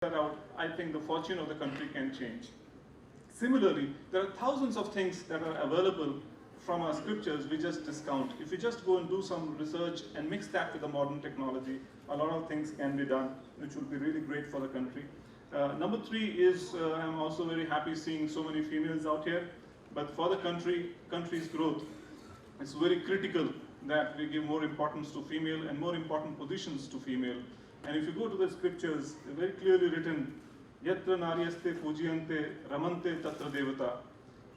that out, I think the fortune of the country can change. Similarly, there are thousands of things that are available from our scriptures we just discount. If we just go and do some research and mix that with the modern technology, a lot of things can be done, which will be really great for the country. Number three is, I'm also very happy seeing so many females out here, but for the country's growth, it's very critical that we give more importance to female and more important positions to female. And if you go to the scriptures, they're very clearly written, यत्र नार्यस्ते पूज्यन्ते रमन्ते तत्र देवता,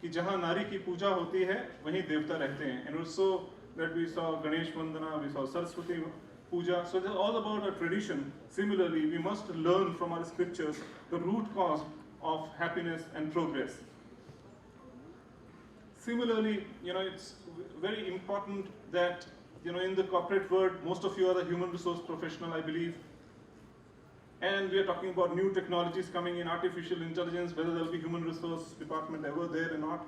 कि जहाँ नारी की पूजा होती है वहीं देवता रहते हैं. And also that we saw Ganesh Vandana, we saw Saraswati Puja. So it's all about a tradition. Similarly, we must learn from our scriptures the root cause of happiness and progress. Similarly, it's very important that, in the corporate world, most of you are the human resource professional, I believe. And we are talking about new technologies coming in, artificial intelligence, whether there will be human resource department ever there or not.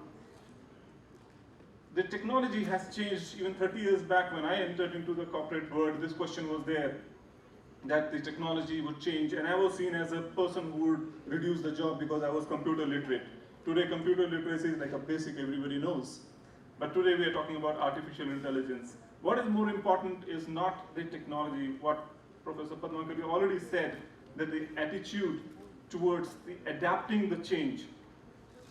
The technology has changed. Even 30 years back when I entered into the corporate world, this question was there, that the technology would change. And I was seen as a person who would reduce the job because I was computer literate. Today, computer literacy is like a basic everybody knows. But today we are talking about artificial intelligence. What is more important is not the technology. What Professor Padmakar already said, that the attitude towards the adapting the change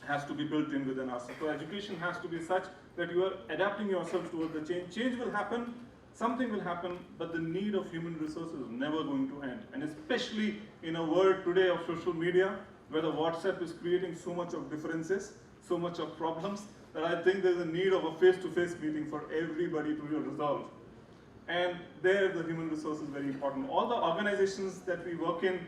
has to be built in within us. So education has to be such that you are adapting yourself towards the change. Change will happen, something will happen, but the need of human resources is never going to end. And especially in a world today of social media, where the WhatsApp is creating so much of differences, so much of problems, that I think there's a need of a face-to-face meeting for everybody to resolve. And there the human resource is very important. All the organizations that we work in,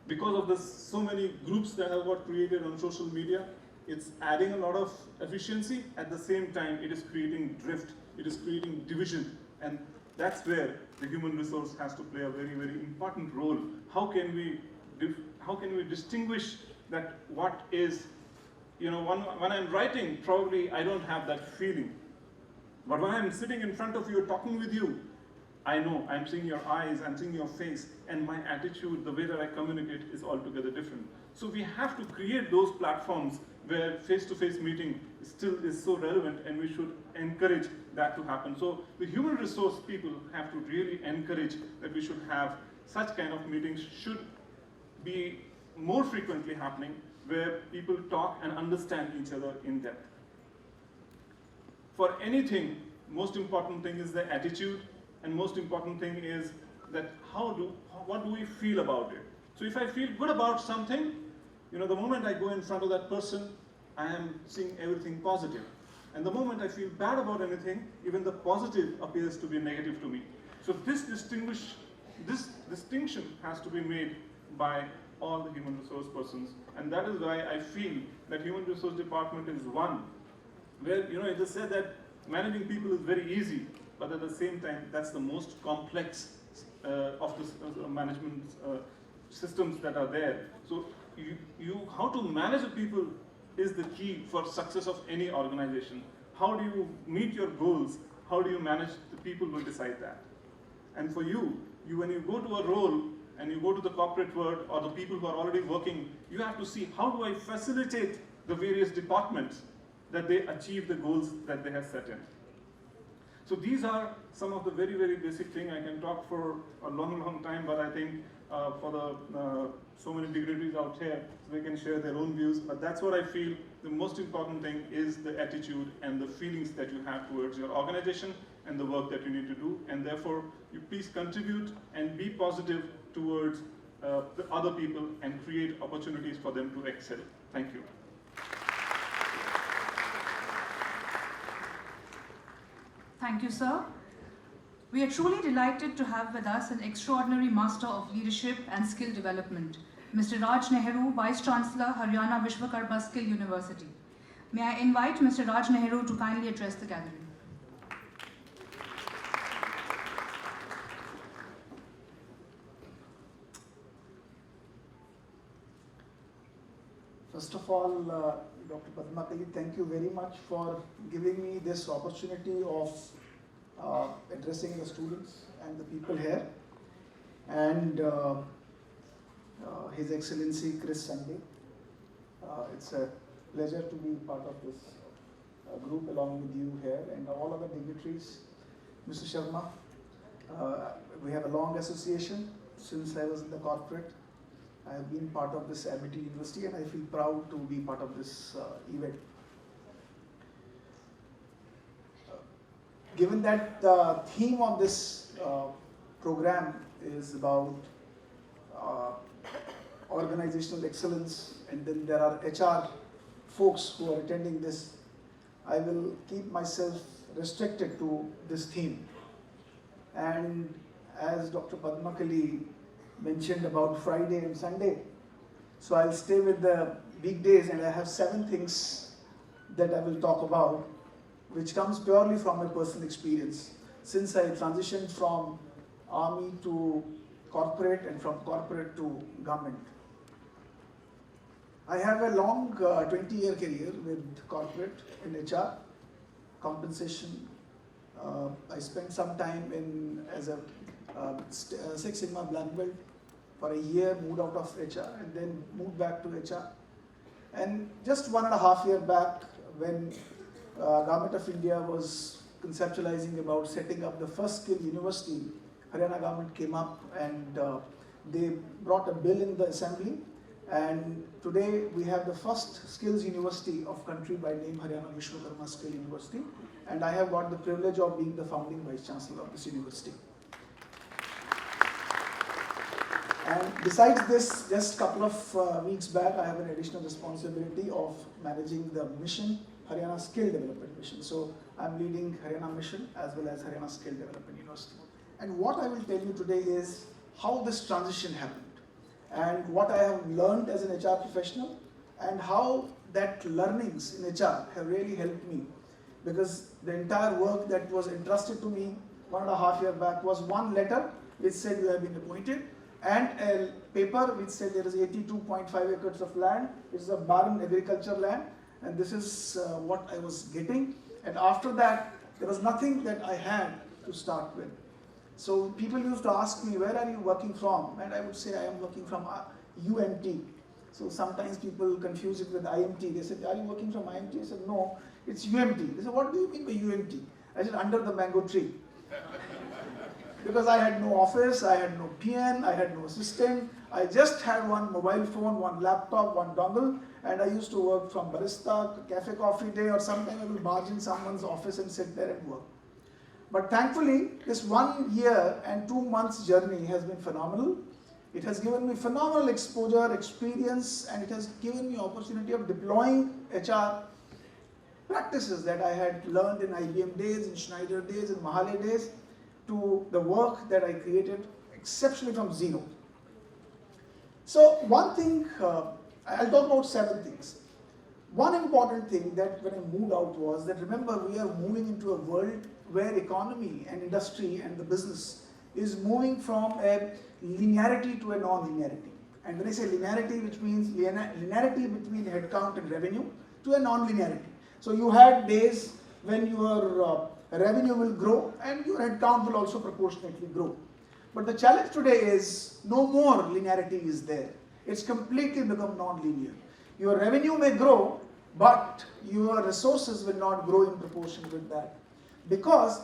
because of this, so many groups that have got created on social media, it's adding a lot of efficiency. At the same time, it is creating drift, it is creating division. And that's where the human resource has to play a very, very important role. How can we distinguish that what is, when I'm writing, probably I don't have that feeling. But when I'm sitting in front of you, talking with you, I know, I'm seeing your eyes, I'm seeing your face, and my attitude, the way that I communicate is altogether different. So we have to create those platforms where face-to-face meeting still is so relevant, and we should encourage that to happen. So the human resource people have to really encourage that we should have such kind of meetings, should be more frequently happening, where people talk and understand each other in depth. For anything, most important thing is the attitude, and most important thing is that what do we feel about it? So if I feel good about something, the moment I go in front of that person, I am seeing everything positive. And the moment I feel bad about anything, even the positive appears to be negative to me. So this distinction has to be made by all the human resource persons. And that is why I feel that human resource department is one where, it is said that managing people is very easy, but at the same time, that's the most complex of the management systems that are there. So how to manage the people is the key for success of any organization. How do you meet your goals? How do you manage the people who decide that? And for you, when you go to a role and you go to the corporate world or the people who are already working, you have to see, how do I facilitate the various departments that they achieve the goals that they have set in. So these are some of the very, very basic things. I can talk for a long, long time, but I think for the so many dignitaries out here, they can share their own views. But that's what I feel the most important thing is the attitude and the feelings that you have towards your organization and the work that you need to do. And therefore, you please contribute and be positive towards the other people and create opportunities for them to excel. Thank you. Thank you, sir. We are truly delighted to have with us an extraordinary master of leadership and skill development, Mr. Raj Nehru, Vice Chancellor, Haryana Vishwakarma Skill University. May I invite Mr. Raj Nehru to kindly address the gathering. First of all, Dr. Padmakali, thank you very much for giving me this opportunity of addressing the students and the people here. And His Excellency Chris Sunday. It's a pleasure to be part of this group along with you here and all other dignitaries. Mr. Sharma, we have a long association since I was in the corporate. I have been part of this Amity University and I feel proud to be part of this event. Given that the theme of this program is about organizational excellence, and then there are HR folks who are attending this, I will keep myself restricted to this theme. And as Dr. Padmakali mentioned about Friday and Sunday, so I'll stay with the weekdays, and I have 7 things that I will talk about, which comes purely from my personal experience. Since I transitioned from army to corporate and from corporate to government. I have a long 20-year career with corporate in HR, compensation. I spent some time as a Six Sigma Black Belt for a year, moved out of HR and then moved back to HR. And just 1.5 years back, when Government of India was conceptualizing about setting up the first skill university, Haryana government came up and they brought a bill in the assembly, and today we have the first skills university of country by name Haryana Vishwakarma Skill University, and I have got the privilege of being the founding vice chancellor of this university. And besides this, just a couple of weeks back, I have an additional responsibility of managing the mission, Haryana Skill Development Mission. So I'm leading Haryana Mission as well as Haryana Skill Development University. And what I will tell you today is how this transition happened and what I have learned as an HR professional and how that learnings in HR have really helped me, because the entire work that was entrusted to me 1.5 years back was one letter which said you have been appointed, and a paper which said there is 82.5 acres of land. It is a barren agriculture land, and this is what I was getting. And after that, there was nothing that I had to start with. So people used to ask me, where are you working from? And I would say I am working from UMT. So sometimes people confuse it with IMT. They said, are you working from IMT? I said, no, it's UMT. They said, what do you mean by UMT? I said, under the mango tree. Because I had no office, I had no PN, I had no assistant. I just had one mobile phone, one laptop, one dongle, and I used to work from barista, cafe coffee day, or sometimes I will barge in someone's office and sit there and work. But thankfully, this 1 year and 2 months journey has been phenomenal. It has given me phenomenal exposure, experience, and it has given me opportunity of deploying HR practices that I had learned in IBM days, in Schneider days, in Mahalle days, to the work that I created exceptionally from zero. So one thing, I'll talk about 7 things. One important thing that when I moved out was that, remember, we are moving into a world where economy and industry and the business is moving from a linearity to a non-linearity. And when I say linearity, which means linearity between headcount and revenue, to a non-linearity. So you had days when your revenue will grow and your headcount will also proportionately grow. But the challenge today is no more linearity is there. It's completely become non-linear. Your revenue may grow, but your resources will not grow in proportion with that. Because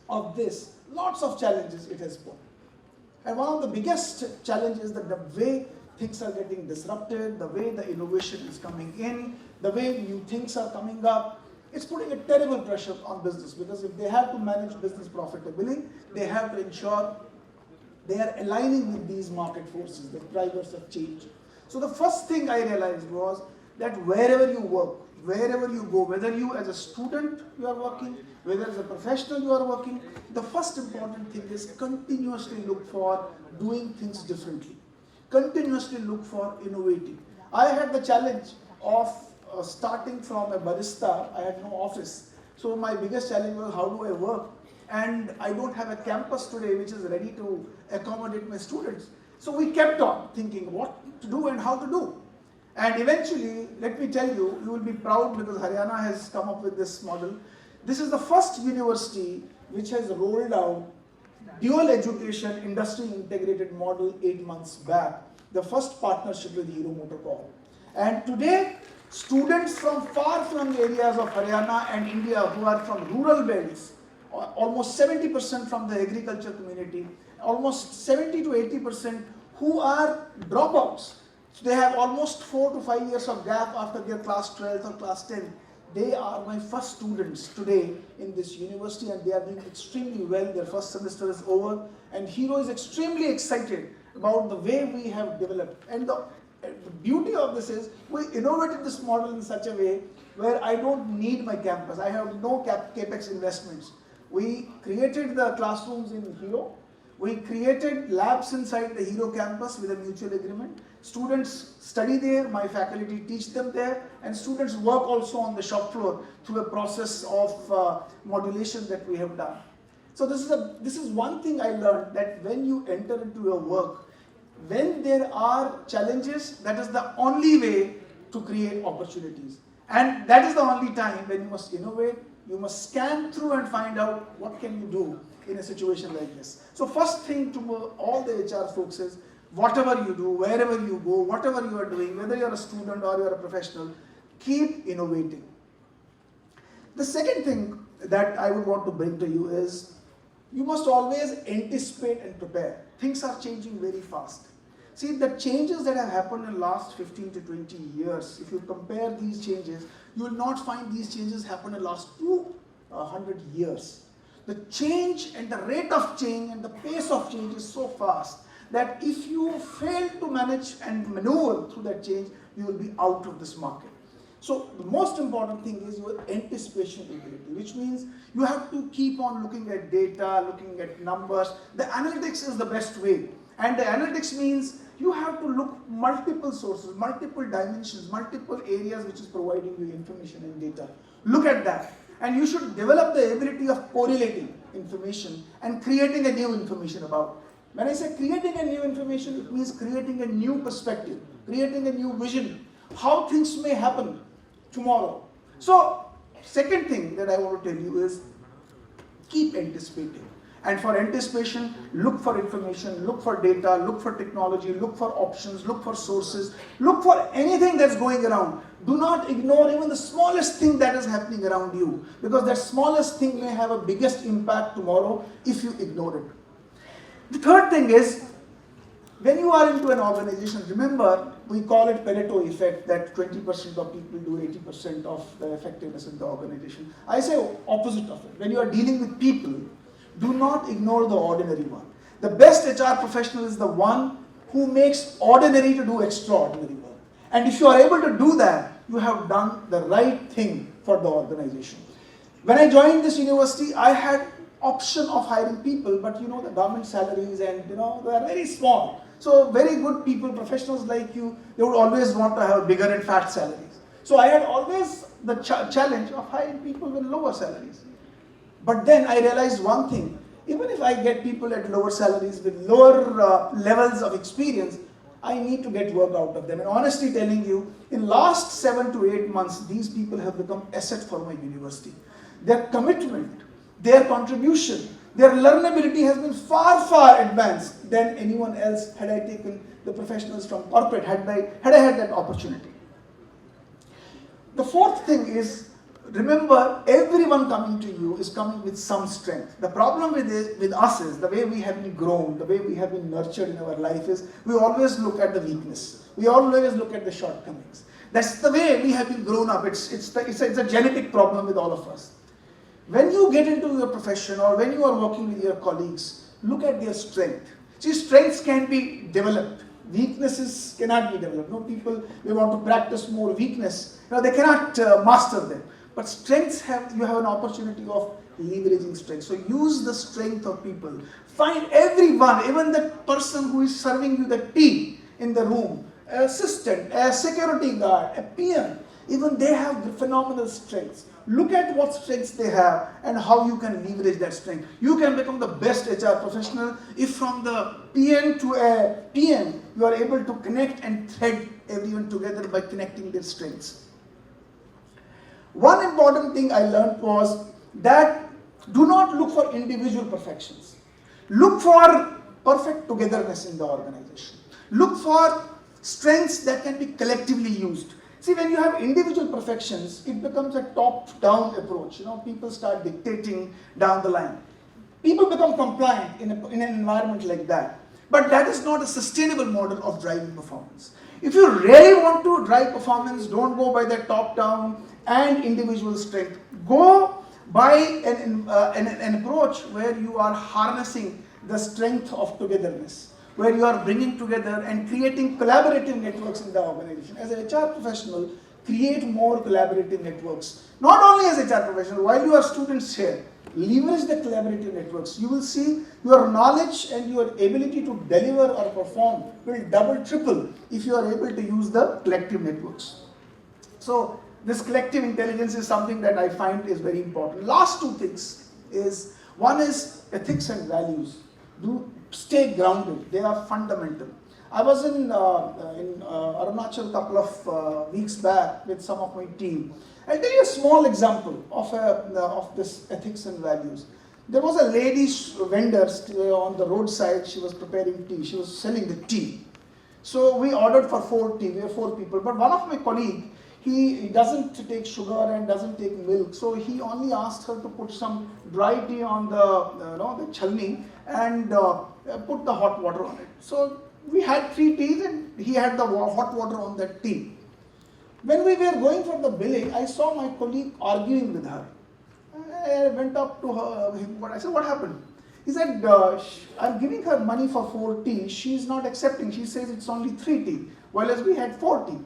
of this, lots of challenges it has put. And one of the biggest challenges is that the way things are getting disrupted, the way the innovation is coming in, the way new things are coming up, it's putting a terrible pressure on business, because if they have to manage business profitably, they have to ensure they are aligning with these market forces, the drivers of change. So the first thing I realized was that wherever you work, wherever you go, whether you as a student you are working, whether as a professional you are working, the first important thing is continuously look for doing things differently. Continuously look for innovating. I had the challenge of starting from a barista. I had no office. So my biggest challenge was, how do I work? And I don't have a campus today which is ready to accommodate my students. So we kept on thinking what to do and how to do. And eventually, let me tell you, you will be proud because Haryana has come up with this model. This is the first university which has rolled out dual education industry integrated model 8 months back. the first partnership with Hero MotoCorp. And today, students from far-flung areas of Haryana and India who are from rural belts, almost 70% from the agriculture community, almost 70 to 80% who are dropouts. So they have almost 4 to 5 years of gap after their class 12 or class 10. They are my first students today in this university, and they are doing extremely well. Their first semester is over, and Hero is extremely excited about the way we have developed. And the beauty of this is we innovated this model in such a way where I don't need my campus. I have no capex investments. We created the classrooms in Hero. We created labs inside the Hero campus with a mutual agreement. Students study there, my faculty teach them there, and students work also on the shop floor through a process of modulation that we have done. So this is one thing I learned, that when you enter into your work, when there are challenges, that is the only way to create opportunities. And that is the only time when you must innovate, you must scan through and find out what can you do in a situation like this. So first thing to all the HR folks is, whatever you do, wherever you go, whatever you are doing, whether you're a student or you're a professional, keep innovating. The second thing that I would want to bring to you is, you must always anticipate and prepare. Things are changing very fast. See, the changes that have happened in the last 15 to 20 years, if you compare these changes, you will not find these changes happen in the last 200 years. The change and the rate of change and the pace of change is so fast that if you fail to manage and maneuver through that change, you will be out of this market. So the most important thing is your anticipation ability, which means you have to keep on looking at data, looking at numbers. The analytics is the best way. And the analytics means you have to look multiple sources, multiple dimensions, multiple areas which is providing you information and data. Look at that. And you should develop the ability of correlating information and creating a new information about. When I say creating a new information, it means creating a new perspective, creating a new vision, how things may happen tomorrow. So, second thing that I want to tell you is, keep anticipating. And for anticipation, look for information, look for data, look for technology, look for options, look for sources, look for anything that's going around. Do not ignore even the smallest thing that is happening around you, because that smallest thing may have a biggest impact tomorrow if you ignore it. The third thing is, when you are into an organization, remember, we call it Pareto effect, that 20% of people do 80% of the effectiveness in the organization. I say opposite of it. When you are dealing with people, do not ignore the ordinary one. The best HR professional is the one who makes ordinary to do extraordinary work. And if you are able to do that, you have done the right thing for the organization. When I joined this university, I had option of hiring people, but the government salaries and they are very small. So very good people, professionals like you, they would always want to have bigger and fat salaries. So I had always the challenge of hiring people with lower salaries. But then I realized one thing, even if I get people at lower salaries with lower levels of experience, I need to get work out of them. And honestly telling you, in last 7 to 8 months, these people have become asset for my university. Their commitment, their contribution, their learnability has been far, far advanced than anyone else had I taken the professionals from corporate, had I had that opportunity. The fourth thing is, remember, everyone coming to you is coming with some strength. The problem with us is, the way we have been grown, the way we have been nurtured in our life is, we always look at the weakness. We always look at the shortcomings. That's the way we have been grown up. It's a genetic problem with all of us. When you get into your profession or when you are working with your colleagues, look at their strength. See, strengths can be developed. Weaknesses cannot be developed. No, people, they want to practice more weakness. They cannot master them. But strengths you have an opportunity of leveraging strength. So use the strength of people. Find everyone, even the person who is serving you the tea in the room, an assistant, a security guard, a peon, even they have phenomenal strengths. Look at what strengths they have and how you can leverage that strength. You can become the best HR professional if from the PN to a PM, you are able to connect and thread everyone together by connecting their strengths. One important thing I learned was that do not look for individual perfections. Look for perfect togetherness in the organization. Look for strengths that can be collectively used. See, when you have individual perfections, it becomes a top-down approach. People start dictating down the line. People become compliant in an environment like that. But that is not a sustainable model of driving performance. If you really want to drive performance, don't go by the top-down and individual strength. Go by an approach where you are harnessing the strength of togetherness, where you are bringing together and creating collaborative networks in the organization. As an HR professional, create more collaborative networks. Not only as HR professional, while you are students here, leverage the collaborative networks. You will see your knowledge and your ability to deliver or perform will double, triple if you are able to use the collective networks. So this collective intelligence is something that I find is very important. Last two things is, one is ethics and values. Do stay grounded. They are fundamental. I was in Arunachal a couple of weeks back with some of my team. I'll tell you a small example of this ethics and values. There was a lady vendor on the roadside. She was preparing tea. She was selling the tea. So we ordered for 4 tea. We were 4 people. But one of my colleagues, he doesn't take sugar and doesn't take milk. So he only asked her to put some dry tea on the chalni and put the hot water on it. So we had 3 teas and he had the hot water on that tea. When we were going for the billing, I saw my colleague arguing with her. I went up to her. I said, what happened? He said, I'm giving her money for 4 tea. She's not accepting. She says it's only 3 tea, whereas we had 4 tea.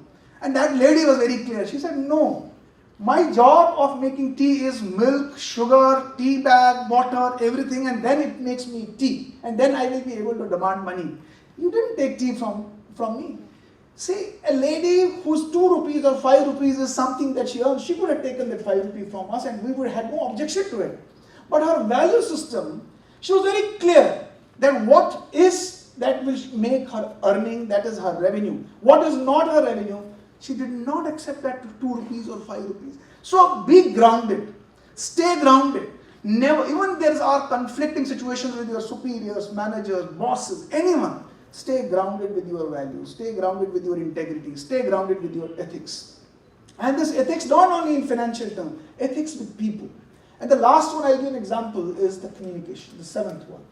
And that lady was very clear. She said, no, my job of making tea is milk, sugar, tea bag, water, everything, and then it makes me tea. And then I will be able to demand money. You didn't take tea from me. See, a lady whose 2 rupees or 5 rupees is something that she earns, she could have taken that 5 rupees from us and we would have no objection to it. But her value system, she was very clear that what is that will make her earning, that is her revenue. What is not her revenue, she did not accept that 2 rupees or 5 rupees. So be grounded, stay grounded. Never, even there are conflicting situations with your superiors, managers, bosses, anyone. Stay grounded with your values, stay grounded with your integrity, stay grounded with your ethics. And this ethics not only in financial terms, ethics with people. And the last one I'll give an example is the communication, the 7th one.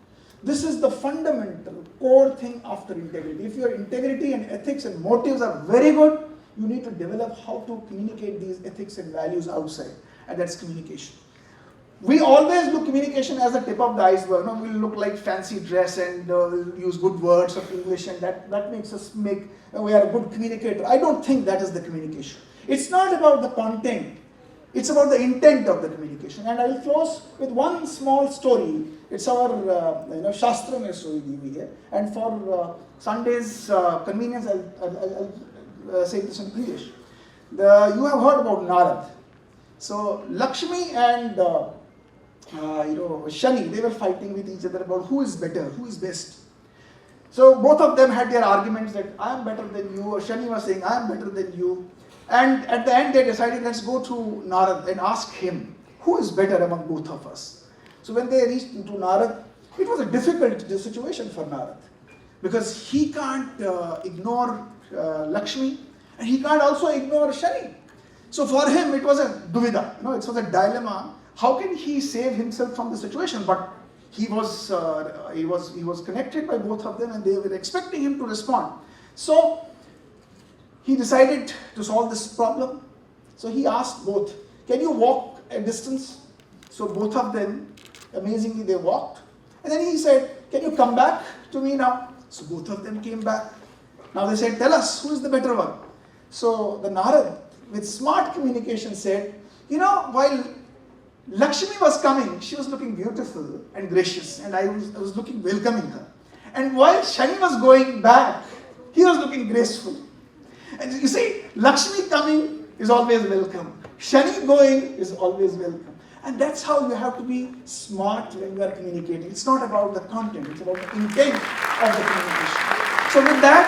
This is the fundamental core thing after integrity. If your integrity and ethics and motives are very good, you need to develop how to communicate these ethics and values outside, and that's communication. We always look communication as the tip of the iceberg. No, we'll look like fancy dress and use good words of English, and that makes us we are a good communicator. I don't think that is the communication. It's not about the content. It's about the intent of the communication. And I will close with one small story. It's our Shastra mein story here. And for Sunday's convenience, I'll say this in English. You have heard about Narad. So Lakshmi and Shani, they were fighting with each other about who is better, who is best. So both of them had their arguments that I am better than you, or Shani was saying I am better than you. And at the end they decided, let's go to Narad and ask him, who is better among both of us. So when they reached into Narad, it was a difficult situation for Narad, because he can't ignore Lakshmi, and he can't also ignore Shani. So for him it was a duvida, it was a dilemma. How can he save himself from the situation? But he was connected by both of them, and they were expecting him to respond. So he decided to solve this problem. So he asked both, can you walk a distance? So both of them, amazingly, they walked. And then he said, can you come back to me now? So both of them came back. Now they said, tell us, who is the better one? So the Narad, with smart communication, said, while Lakshmi was coming, she was looking beautiful and gracious, and I was looking welcoming her. And while Shani was going back, he was looking graceful. And you see, Lakshmi coming is always welcome. Shani going is always welcome. And that's how you have to be smart when you are communicating. It's not about the content, it's about the intent of the communication. So with that,